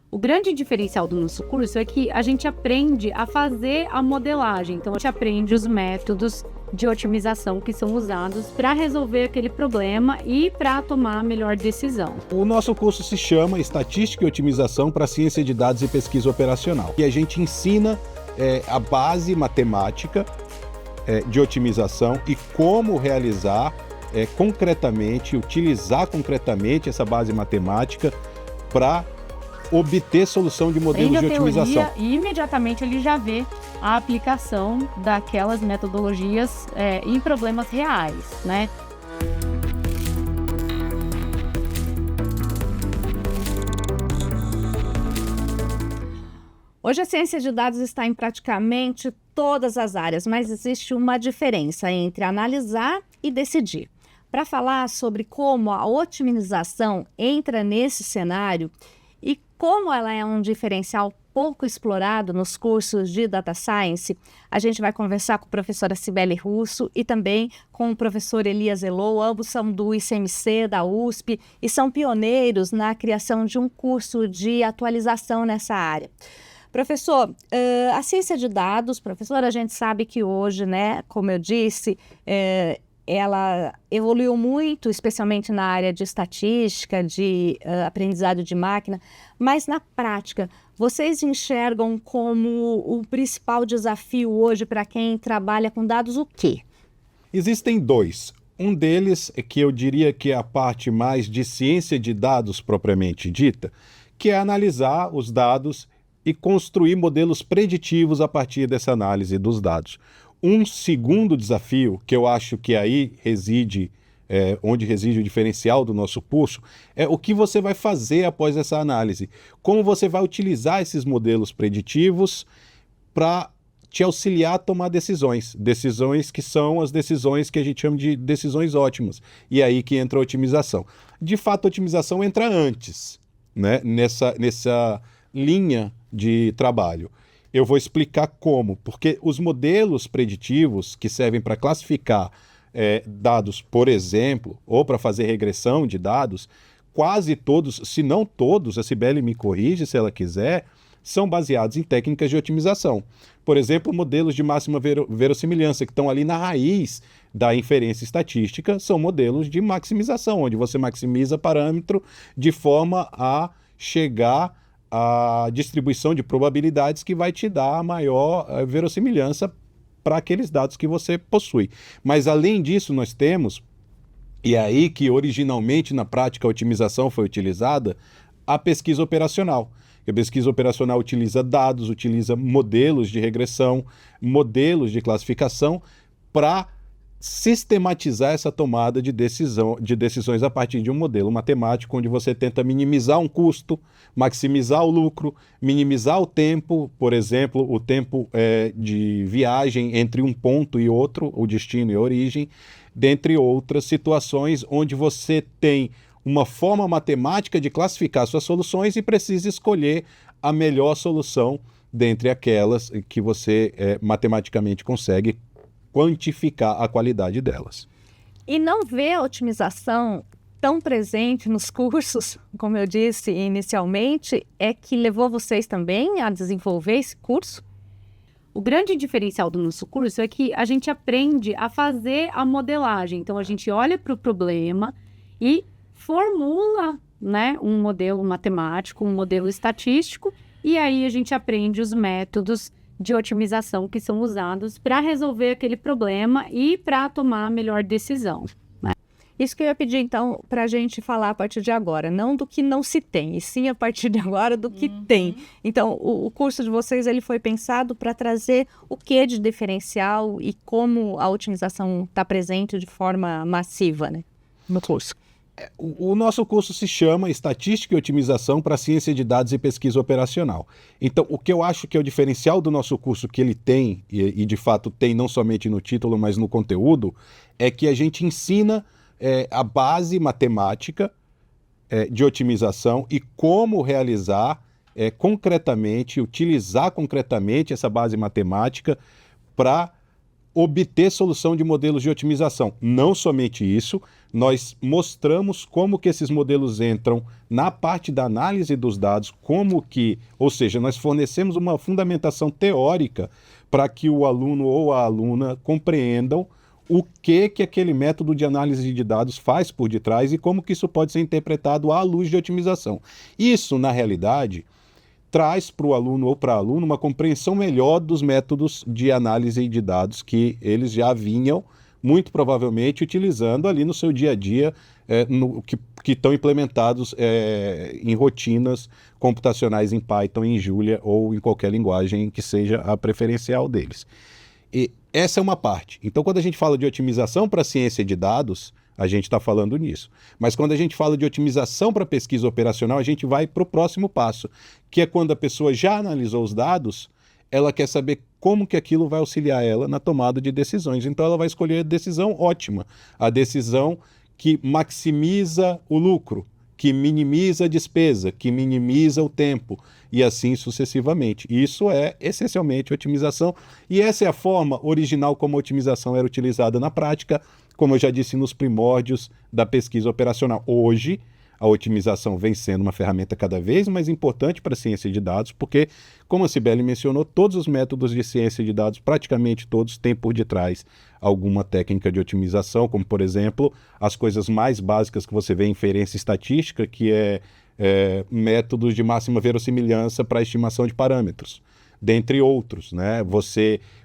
O grande diferencial do nosso curso é que a gente aprende a fazer a modelagem. Então, a gente aprende os métodos de otimização que são usados para resolver aquele problema e para tomar a melhor decisão. O nosso curso se chama Estatística e Otimização para Ciência de Dados e Pesquisa Operacional. E a gente ensina a base matemática de otimização e como realizar concretamente, utilizar concretamente essa base matemática para obter solução de modelos de otimização. E imediatamente ele já vê a aplicação daquelas metodologias em problemas reais, né? Hoje a ciência de dados está em praticamente todas as áreas, mas existe uma diferença entre analisar e decidir. Para falar sobre como a otimização entra nesse cenário e como ela é um diferencial pouco explorado nos cursos de Data Science, a gente vai conversar com a professora Cibele Russo e também com o professor Elias Elou. Ambos são do ICMC, da USP, e são pioneiros na criação de um curso de atualização nessa área. Professor, a ciência de dados, professor, a gente sabe que hoje, né, como eu disse, ela evoluiu muito, especialmente na área de estatística, de aprendizado de máquina, mas na prática, vocês enxergam como o principal desafio hoje para quem trabalha com dados o quê? Existem dois. Um deles é que eu diria que é a parte mais de ciência de dados propriamente dita, que é analisar os dados e construir modelos preditivos a partir dessa análise dos dados. Um segundo desafio, que eu acho que aí reside, onde reside o diferencial do nosso curso, é o que você vai fazer após essa análise. Como você vai utilizar esses modelos preditivos para te auxiliar a tomar decisões. Decisões que são as decisões que a gente chama de decisões ótimas. E aí que entra a otimização. De fato, a otimização entra antes, né? Nessa linha de trabalho. Eu vou explicar como, porque os modelos preditivos que servem para classificar dados, por exemplo, ou para fazer regressão de dados, quase todos, se não todos, a Cibele me corrige se ela quiser, são baseados em técnicas de otimização. Por exemplo, modelos de máxima verossimilhança, que estão ali na raiz da inferência estatística, são modelos de maximização, onde você maximiza parâmetro de forma a chegar a distribuição de probabilidades que vai te dar a maior verossimilhança para aqueles dados que você possui. Mas além disso nós temos, e é aí que originalmente na prática a otimização foi utilizada, a pesquisa operacional. A pesquisa operacional utiliza dados, utiliza modelos de regressão, modelos de classificação para sistematizar essa tomada de decisões a partir de um modelo matemático, onde você tenta minimizar um custo, maximizar o lucro, minimizar o tempo, por exemplo, o tempo de viagem entre um ponto e outro, o destino e a origem, dentre outras situações onde você tem uma forma matemática de classificar suas soluções e precisa escolher a melhor solução dentre aquelas que você matematicamente consegue quantificar a qualidade delas. E não vê a otimização tão presente nos cursos, como eu disse inicialmente, é que levou vocês também a desenvolver esse curso? O grande diferencial do nosso curso é que a gente aprende a fazer a modelagem. Então, a gente olha para o problema e formula, né, um modelo matemático, um modelo estatístico, e aí a gente aprende os métodos de otimização que são usados para resolver aquele problema e para tomar a melhor decisão, né? Isso que eu ia pedir, então, para a gente falar a partir de agora, não do que não se tem, e sim a partir de agora do que tem. Então, o curso de vocês ele foi pensado para trazer o que de diferencial e como a otimização está presente de forma massiva, né, no curso. O nosso curso se chama Estatística e Otimização para Ciência de Dados e Pesquisa Operacional. Então, o que eu acho que é o diferencial do nosso curso que ele tem, e de fato tem não somente no título, mas no conteúdo, é que a gente ensina a base matemática de otimização e como realizar concretamente, utilizar concretamente essa base matemática para obter solução de modelos de otimização. Não somente isso, nós mostramos como que esses modelos entram na parte da análise dos dados, ou seja, nós fornecemos uma fundamentação teórica para que o aluno ou a aluna compreendam o que aquele método de análise de dados faz por detrás e como que isso pode ser interpretado à luz de otimização. Isso, na realidade, traz para o aluno ou para a aluna uma compreensão melhor dos métodos de análise de dados que eles já vinham, muito provavelmente, utilizando ali no seu dia a dia, que estão implementados em rotinas computacionais em Python, em Julia ou em qualquer linguagem que seja a preferencial deles. E essa é uma parte. Então, quando a gente fala de otimização para ciência de dados, a gente está falando nisso. Mas quando a gente fala de otimização para pesquisa operacional, a gente vai para o próximo passo, que é quando a pessoa já analisou os dados, ela quer saber como que aquilo vai auxiliar ela na tomada de decisões. Então ela vai escolher a decisão ótima, a decisão que maximiza o lucro, que minimiza a despesa, que minimiza o tempo, e assim sucessivamente. Isso é essencialmente otimização, e essa é a forma original como a otimização era utilizada na prática, como eu já disse, nos primórdios da pesquisa operacional. Hoje, a otimização vem sendo uma ferramenta cada vez mais importante para a ciência de dados, porque, como a Cibele mencionou, todos os métodos de ciência de dados, praticamente todos, têm por detrás alguma técnica de otimização, como, por exemplo, as coisas mais básicas que você vê em inferência estatística, que é métodos de máxima verossimilhança para estimação de parâmetros, dentre outros, né?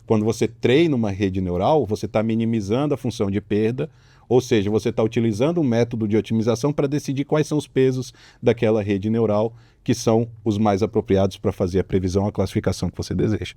Quando você treina uma rede neural, você está minimizando a função de perda, ou seja, você está utilizando um método de otimização para decidir quais são os pesos daquela rede neural que são os mais apropriados para fazer a previsão, a classificação que você deseja.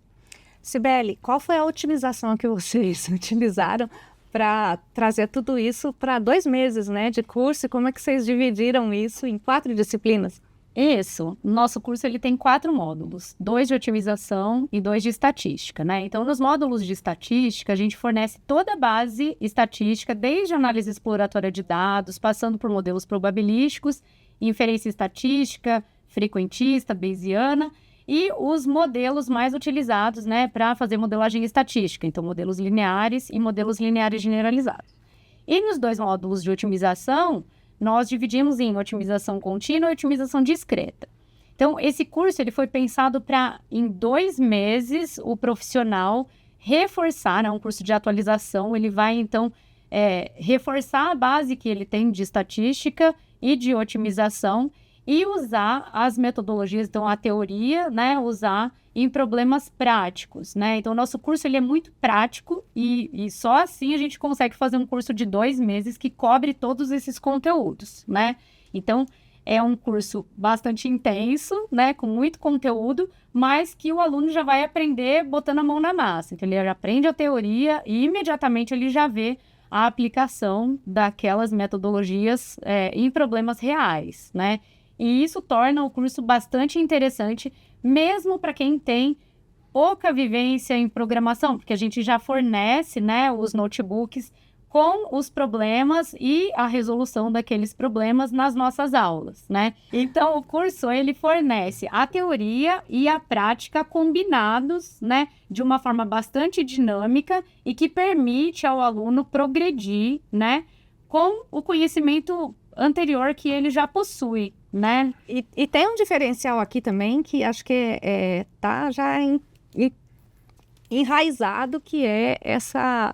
Cibele, qual foi a otimização que vocês utilizaram para trazer tudo isso para 2 meses, né, de curso? E como é que vocês dividiram isso em 4 disciplinas? Isso. Nosso curso ele tem 4 módulos, 2 de otimização e 2 de estatística, né? Então, nos módulos de estatística, a gente fornece toda a base estatística, desde análise exploratória de dados, passando por modelos probabilísticos, inferência estatística, frequentista, bayesiana, e os modelos mais utilizados, né, para fazer modelagem estatística, então modelos lineares e modelos lineares generalizados. E nos 2 módulos de otimização, nós dividimos em otimização contínua e otimização discreta. Então, esse curso ele foi pensado para, em 2 meses, o profissional reforçar, né, um curso de atualização, ele vai, então, reforçar a base que ele tem de estatística e de otimização e usar as metodologias, então, a teoria, né, usar em problemas práticos, né? Então, o nosso curso ele é muito prático e só assim a gente consegue fazer um curso de 2 meses que cobre todos esses conteúdos, né? Então, é um curso bastante intenso, né? Com muito conteúdo, mas que o aluno já vai aprender botando a mão na massa. Então, ele aprende a teoria e imediatamente ele já vê a aplicação daquelas metodologias em problemas reais, né? E isso torna o curso bastante interessante, mesmo para quem tem pouca vivência em programação, porque a gente já fornece, né, os notebooks com os problemas e a resolução daqueles problemas nas nossas aulas, né? Então, o curso, ele fornece a teoria e a prática combinados, né, de uma forma bastante dinâmica e que permite ao aluno progredir, né, com o conhecimento anterior que ele já possui, né? E tem um diferencial aqui também que acho que tá já enraizado, que é essa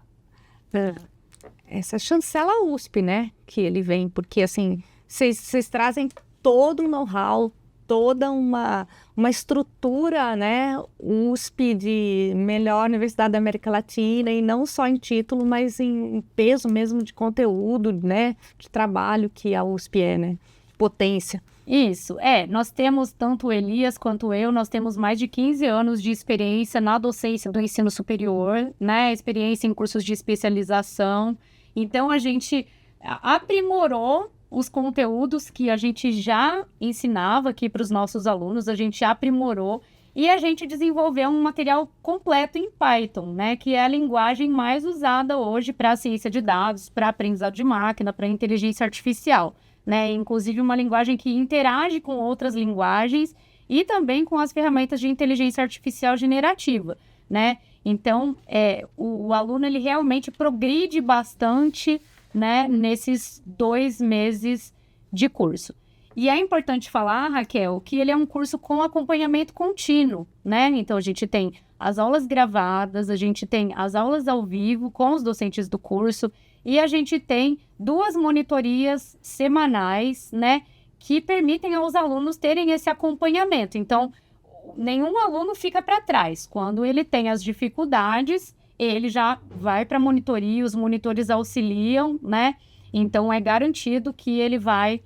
chancela USP, né? Que ele vem, porque assim, vocês trazem todo um know-how, toda uma estrutura, né? USP de melhor universidade da América Latina, e não só em título, mas em peso mesmo de conteúdo, né? De trabalho que a USP é, né? Potência. Isso, nós temos, tanto o Elias quanto eu, nós temos mais de 15 anos de experiência na docência do ensino superior, né, experiência em cursos de especialização. Então, a gente aprimorou os conteúdos que a gente já ensinava aqui para os nossos alunos, a gente aprimorou e a gente desenvolveu um material completo em Python, né, que é a linguagem mais usada hoje para a ciência de dados, para aprendizado de máquina, para inteligência artificial. Né, inclusive uma linguagem que interage com outras linguagens e também com as ferramentas de inteligência artificial generativa, né? Então, o aluno ele realmente progride bastante, né, nesses 2 meses de curso. E é importante falar, Raquel, que ele é um curso com acompanhamento contínuo, né? Então, a gente tem as aulas gravadas, a gente tem as aulas ao vivo com os docentes do curso e a gente tem 2 monitorias semanais, né, que permitem aos alunos terem esse acompanhamento. Então, nenhum aluno fica para trás. Quando ele tem as dificuldades, ele já vai para a monitoria, os monitores auxiliam, né? Então, é garantido que ele vai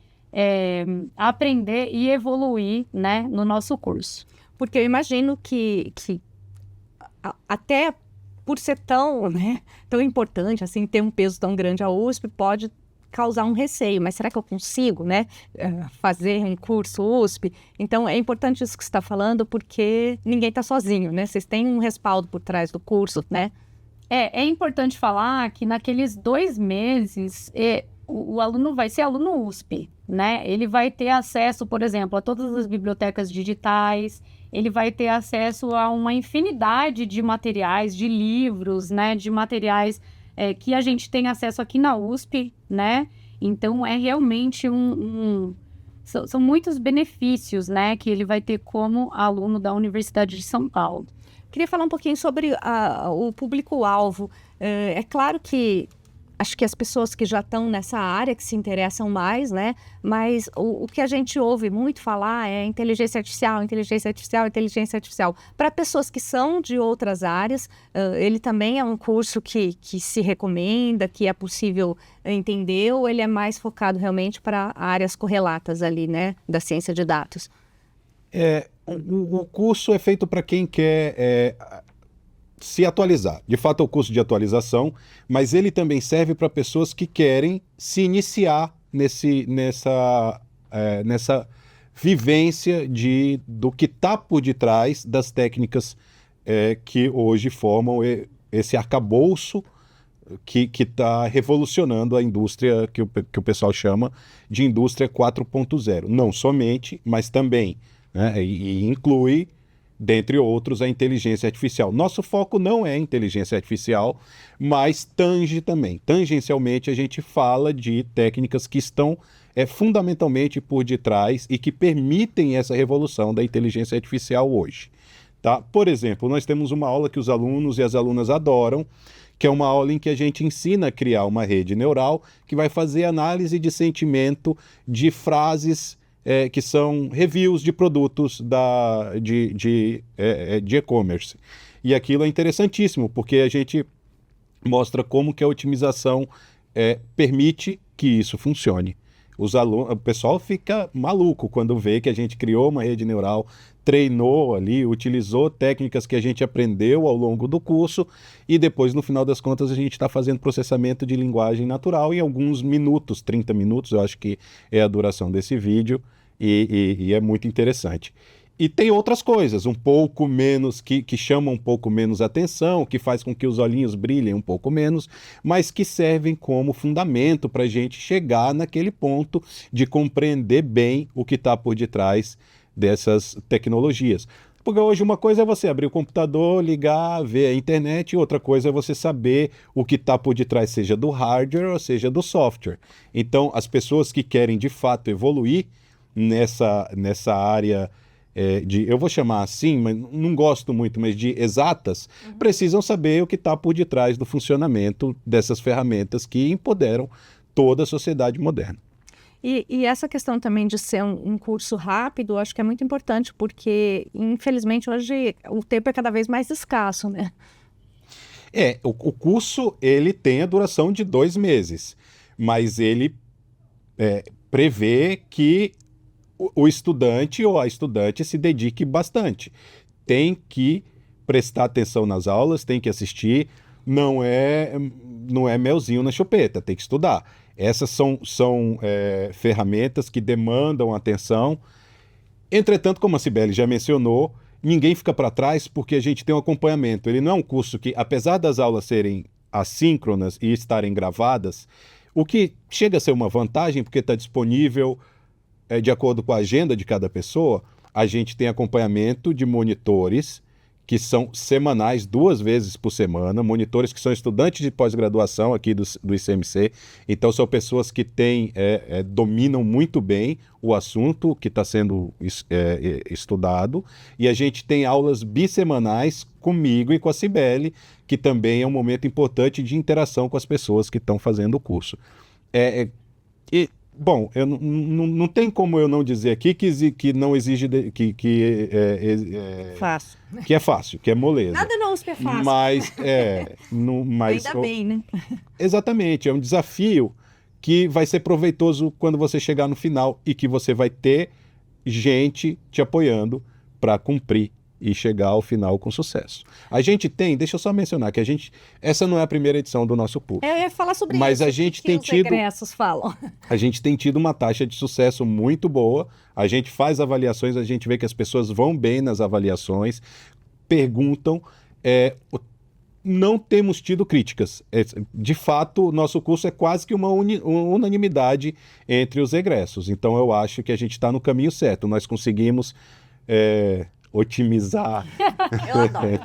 aprender e evoluir, né, no nosso curso. Porque eu imagino que até por ser tão, né, tão importante, assim, ter um peso tão grande a USP, pode causar um receio. Mas será que eu consigo, né, fazer um curso USP? Então, é importante isso que você está falando, porque ninguém está sozinho, né? Vocês têm um respaldo por trás do curso, né? É importante falar que naqueles 2 meses, o aluno vai ser aluno USP, né? Ele vai ter acesso, por exemplo, a todas as bibliotecas digitais, ele vai ter acesso a uma infinidade de materiais, de livros, né? De materiais que a gente tem acesso aqui na USP, né? Então, é realmente são muitos benefícios, né? Que ele vai ter como aluno da Universidade de São Paulo. Queria falar um pouquinho sobre o público-alvo. É claro que acho que as pessoas que já estão nessa área, que se interessam mais, né? Mas o que a gente ouve muito falar é inteligência artificial, inteligência artificial, inteligência artificial. Para pessoas que são de outras áreas, ele também é um curso que se recomenda, que é possível entender, ou ele é mais focado realmente para áreas correlatas ali, né? Da ciência de dados? O curso é feito para quem quer se atualizar. De fato, é o curso de atualização, mas ele também serve para pessoas que querem se iniciar nessa vivência do que está por detrás das técnicas que hoje formam esse arcabouço que está revolucionando a indústria que o pessoal chama de indústria 4.0. Não somente, mas também, né, e inclui, dentre outros, a inteligência artificial. Nosso foco não é inteligência artificial, mas tange também. Tangencialmente, a gente fala de técnicas que estão fundamentalmente por detrás e que permitem essa revolução da inteligência artificial hoje. Tá? Por exemplo, nós temos uma aula que os alunos e as alunas adoram, que é uma aula em que a gente ensina a criar uma rede neural que vai fazer análise de sentimento de frases que são reviews de produtos de e-commerce. E aquilo é interessantíssimo, porque a gente mostra como que a otimização permite que isso funcione. O pessoal fica maluco quando vê que a gente criou uma rede neural, treinou ali, utilizou técnicas que a gente aprendeu ao longo do curso e depois, no final das contas, a gente está fazendo processamento de linguagem natural em alguns minutos, 30 minutos, eu acho que é a duração desse vídeo. E é muito interessante. E tem outras coisas, um pouco menos, que chamam um pouco menos atenção, que faz com que os olhinhos brilhem um pouco menos, mas que servem como fundamento para a gente chegar naquele ponto de compreender bem o que está por detrás dessas tecnologias. Porque hoje uma coisa é você abrir o computador, ligar, ver a internet, e outra coisa é você saber o que está por detrás, seja do hardware ou seja do software. Então, as pessoas que querem de fato evoluir nessa área eu vou chamar assim, mas não gosto muito, mas de exatas, precisam saber o que está por detrás do funcionamento dessas ferramentas que empoderam toda a sociedade moderna. E essa questão também de ser um curso rápido, acho que é muito importante, porque, infelizmente, hoje o tempo é cada vez mais escasso, né? O curso, ele tem a duração de 2 meses, mas ele prevê que o estudante ou a estudante se dedique bastante. Tem que prestar atenção nas aulas, tem que assistir, não é melzinho na chupeta, tem que estudar. Essas são ferramentas que demandam atenção. Entretanto, como a Cibele já mencionou, ninguém fica para trás porque a gente tem um acompanhamento. Ele não é um curso que, apesar das aulas serem assíncronas e estarem gravadas, o que chega a ser uma vantagem porque está disponível de acordo com a agenda de cada pessoa. A gente tem acompanhamento de monitores que são semanais, 2 vezes por semana, monitores que são estudantes de pós-graduação aqui do ICMC, então são pessoas que dominam muito bem o assunto que está sendo estudado, e a gente tem aulas bissemanais comigo e com a Cibele, que também é um momento importante de interação com as pessoas que estão fazendo o curso. Bom, não tem como eu não dizer aqui que não exige Fácil. que é fácil, que é moleza. Nada na USP é fácil. Mas Ainda bem, né? Exatamente, é um desafio que vai ser proveitoso quando você chegar no final e que você vai ter gente te apoiando para cumprir e chegar ao final com sucesso. A gente tem, deixa eu só mencionar que essa não é a primeira edição do nosso curso. Eu ia falar sobre mas isso. A gente que tem os tido, egressos falam. a gente tem tido uma taxa de sucesso muito boa. A gente faz avaliações, a gente vê que as pessoas vão bem nas avaliações, perguntam. Não temos tido críticas. De fato, o nosso curso é quase que uma unanimidade entre os egressos. Então, eu acho que a gente está no caminho certo. Nós conseguimos otimizar Eu adoro.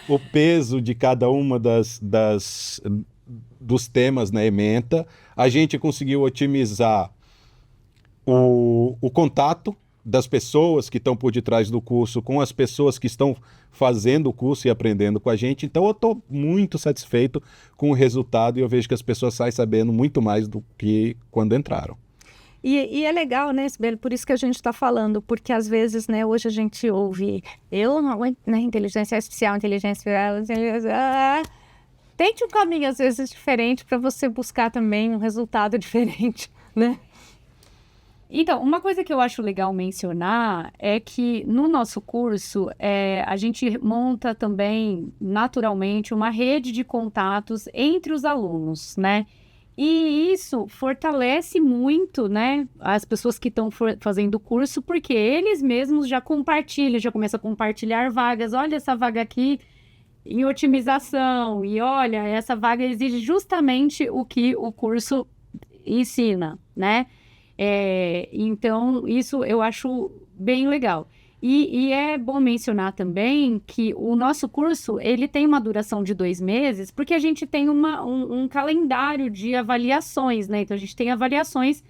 o peso de cada uma dos temas na ementa. A gente conseguiu otimizar o contato das pessoas que estão por detrás do curso com as pessoas que estão fazendo o curso e aprendendo com a gente. Então, eu estou muito satisfeito com o resultado e eu vejo que as pessoas saem sabendo muito mais do que quando entraram. E é legal, né, Sibeli? Por isso que a gente está falando, porque às vezes, né, hoje a gente ouve, eu não aguento, né, inteligência artificial, tente um caminho às vezes diferente para você buscar também um resultado diferente, né? Então, uma coisa que eu acho legal mencionar é que no nosso curso a gente monta também naturalmente uma rede de contatos entre os alunos, né? E isso fortalece muito, né, as pessoas que estão fazendo o curso, porque eles mesmos já compartilham, já começam a compartilhar vagas. Olha essa vaga aqui em otimização, e olha, essa vaga exige justamente o que o curso ensina, né? Então, isso eu acho bem legal. E é bom mencionar também que o nosso curso, ele tem uma duração de 2 meses, porque a gente tem um calendário de avaliações, né? Então, a gente tem avaliações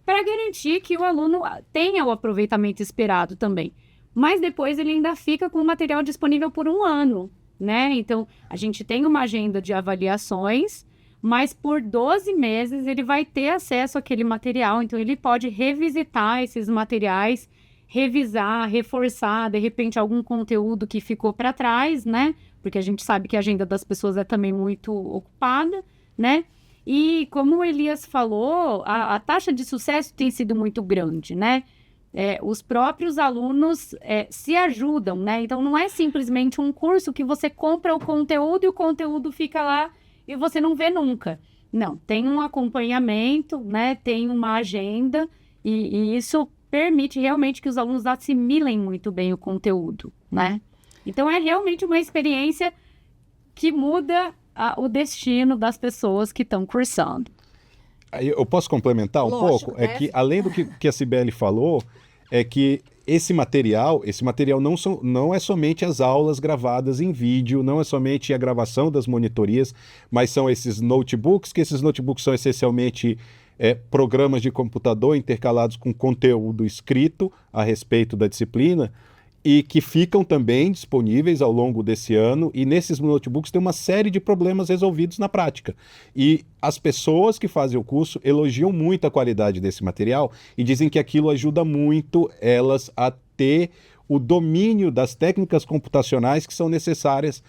para garantir que o aluno tenha o aproveitamento esperado também. Mas depois ele ainda fica com o material disponível por 1 ano, né? Então, a gente tem uma agenda de avaliações, mas por 12 meses ele vai ter acesso àquele material, então ele pode revisitar esses materiais, revisar, reforçar, de repente, algum conteúdo que ficou para trás, né? Porque a gente sabe que a agenda das pessoas é também muito ocupada, né? E como o Elias falou, a taxa de sucesso tem sido muito grande, né? Os próprios alunos se ajudam, né? Então, não é simplesmente um curso que você compra o conteúdo e o conteúdo fica lá e você não vê nunca. Não, tem um acompanhamento, né? Tem uma agenda e isso permite realmente que os alunos assimilem muito bem o conteúdo, né? Então, é realmente uma experiência que muda o destino das pessoas que estão cursando. Eu posso complementar um pouco? É que, além do que a Cibele falou, é que esse material não é somente as aulas gravadas em vídeo, não é somente a gravação das monitorias, mas são esses notebooks, que esses notebooks são essencialmente programas de computador intercalados com conteúdo escrito a respeito da disciplina e que ficam também disponíveis ao longo desse ano, e nesses notebooks tem uma série de problemas resolvidos na prática. E as pessoas que fazem o curso elogiam muito a qualidade desse material e dizem que aquilo ajuda muito elas a ter o domínio das técnicas computacionais que são necessárias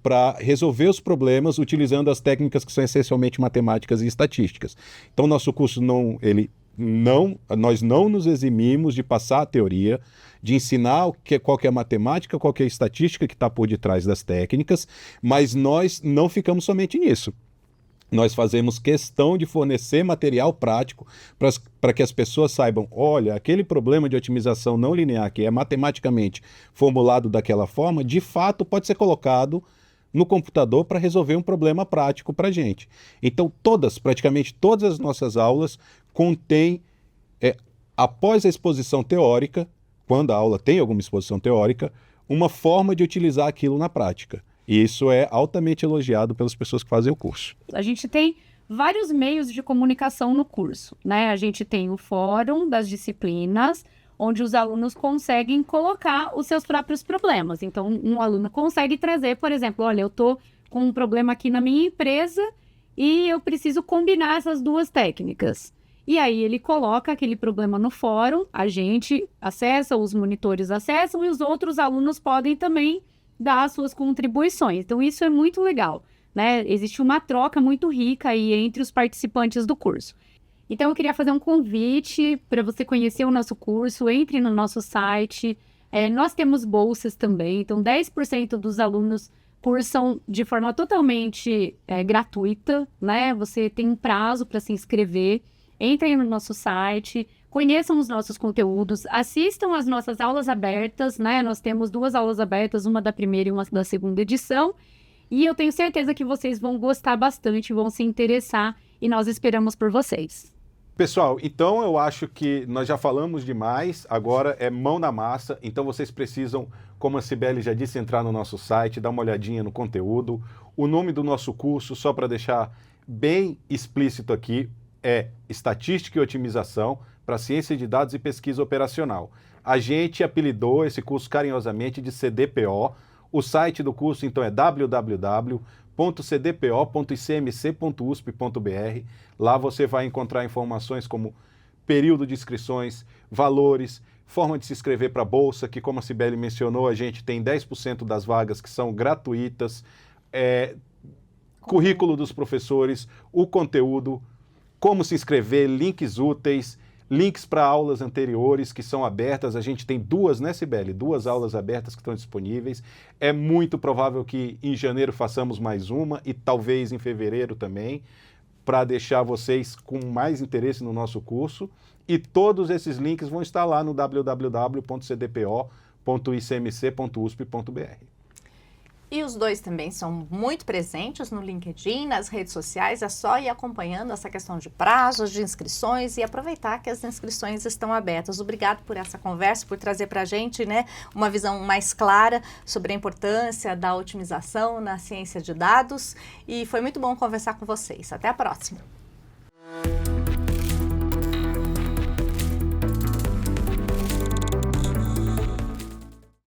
para resolver os problemas utilizando as técnicas que são essencialmente matemáticas e estatísticas. Então, nosso curso nós não nos eximimos de passar a teoria, de ensinar qual que é a matemática, qual que é a estatística que está por detrás das técnicas, mas nós não ficamos somente nisso. Nós fazemos questão de fornecer material prático para que as pessoas saibam, olha, aquele problema de otimização não linear que é matematicamente formulado daquela forma, de fato pode ser colocado no computador para resolver um problema prático para a gente. Então, praticamente todas as nossas aulas contêm, após a exposição teórica, quando a aula tem alguma exposição teórica, uma forma de utilizar aquilo na prática. E isso é altamente elogiado pelas pessoas que fazem o curso. A gente tem vários meios de comunicação no curso, né? A gente tem o fórum das disciplinas, onde os alunos conseguem colocar os seus próprios problemas. Então, um aluno consegue trazer, por exemplo, olha, eu estou com um problema aqui na minha empresa e eu preciso combinar essas duas técnicas. E aí ele coloca aquele problema no fórum, a gente acessa, os monitores acessam e os outros alunos podem também dar as suas contribuições. Então, isso é muito legal, né? Existe uma troca muito rica aí entre os participantes do curso. Então, eu queria fazer um convite para você conhecer o nosso curso, entre no nosso site. Nós temos bolsas também, então 10% dos alunos cursam de forma totalmente gratuita, né? Você tem um prazo para se inscrever. Entrem no nosso site, conheçam os nossos conteúdos, assistam às nossas aulas abertas, né? Nós temos 2 aulas abertas, uma da primeira e uma da segunda edição. E eu tenho certeza que vocês vão gostar bastante, vão se interessar e nós esperamos por vocês. Pessoal, então eu acho que nós já falamos demais, agora é mão na massa, então vocês precisam, como a Cibele já disse, entrar no nosso site, dar uma olhadinha no conteúdo. O nome do nosso curso, só para deixar bem explícito aqui, é Estatística e Otimização para Ciência de Dados e Pesquisa Operacional. A gente apelidou esse curso carinhosamente de CDPO. O site do curso, então, é www.cdpo.icmc.usp.br. Lá você vai encontrar informações como período de inscrições, valores, forma de se inscrever para a bolsa, que, como a Cibele mencionou, a gente tem 10% das vagas que são gratuitas, currículo dos professores, o conteúdo, como se inscrever, links úteis, links para aulas anteriores que são abertas. A gente tem 2, né, Cibele? 2 aulas abertas que estão disponíveis. É muito provável que em janeiro façamos mais uma e talvez em fevereiro também, para deixar vocês com mais interesse no nosso curso. E todos esses links vão estar lá no www.cdpo.icmc.usp.br. E os 2 também são muito presentes no LinkedIn, nas redes sociais. É só ir acompanhando essa questão de prazos, de inscrições e aproveitar que as inscrições estão abertas. Obrigado por essa conversa, por trazer para a gente, né, uma visão mais clara sobre a importância da otimização na ciência de dados. E foi muito bom conversar com vocês. Até a próxima.